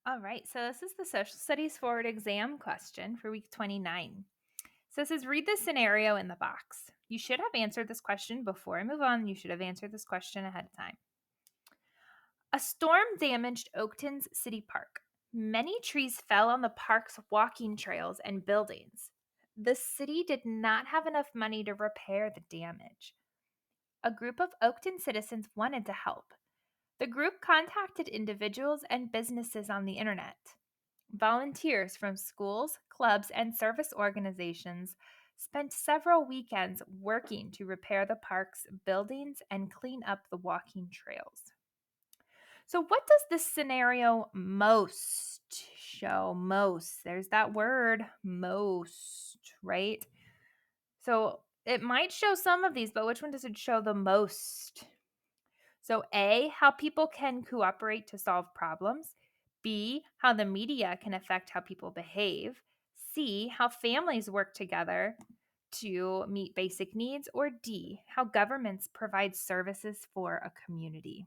All right, so this is the Social Studies Forward exam question for week 29. So it says, read the scenario in the box. You should have answered this question before I move on. You should have answered this question ahead of time. A storm damaged Oakton's City Park. Many trees fell on the park's walking trails and buildings. The city did not have enough money to repair the damage. A group of Oakton citizens wanted to help. The group contacted individuals and businesses on the internet. Volunteers from schools, clubs, and service organizations spent several weekends working to repair the park's buildings and clean up the walking trails. So, what does this scenario most show? Most. There's that word, most, right? So, it might show some of these, but which one does it show the most? So, A, how people can cooperate to solve problems. B, how the media can affect how people behave. C, how families work together to meet basic needs. Or D, how governments provide services for a community.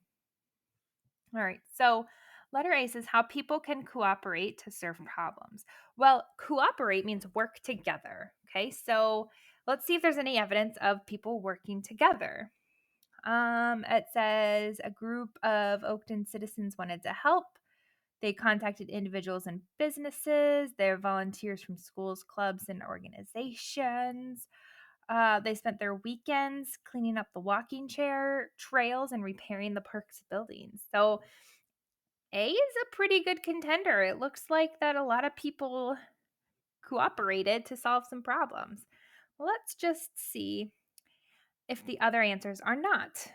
All right, so letter A says how people can cooperate to solve problems. Well, cooperate means work together. Okay, so let's see if there's any evidence of people working together. It says a group of Oakton citizens wanted to help. They contacted individuals and businesses. They're volunteers from schools, clubs, and organizations. They spent their weekends cleaning up the walking chair trails and repairing the park's buildings. So A is a pretty good contender. It looks like that a lot of people cooperated to solve some problems. Let's just see if the other answers are not.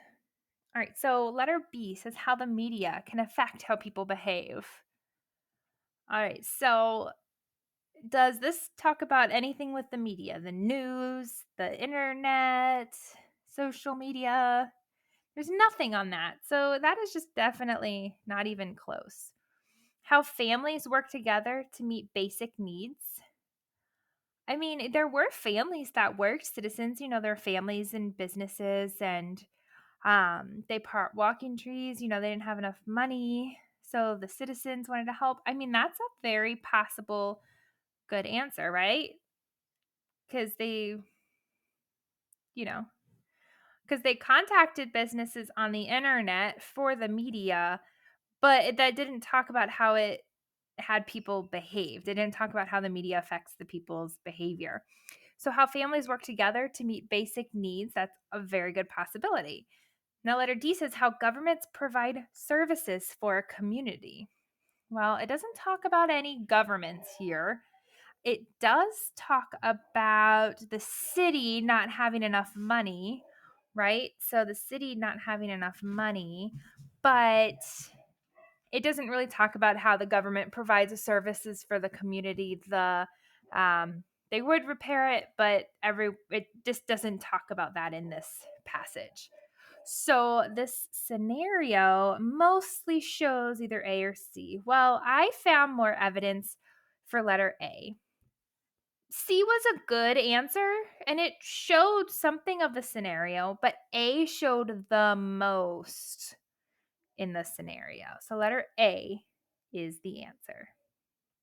All right, so letter B says how the media can affect how people behave. All right, so does this talk about anything with the media? The news, the internet, social media? There's nothing on that. So that is just definitely not even close. How families work together to meet basic needs. I mean, there were families that worked, citizens, their families and businesses, and they part walking trees, they didn't have enough money. So the citizens wanted to help. I mean, that's a very possible good answer, right? Because you know, because they contacted businesses on the internet for the media, but that didn't talk about how it had people behave. They didn't talk about how the media affects the people's behavior. So, how families work together to meet basic needs, that's a very good possibility. Now, letter D says how governments provide services for a community. Well, it doesn't talk about any governments here. It does talk about the city not having enough money, right? So, the city not having enough money, but it doesn't really talk about how the government provides services for the community. They would repair it, but it just doesn't talk about that in this passage. So this scenario mostly shows either A or C. Well, I found more evidence for letter A. C was a good answer and it showed something of the scenario, but A showed the most in the scenario. So letter A is the answer.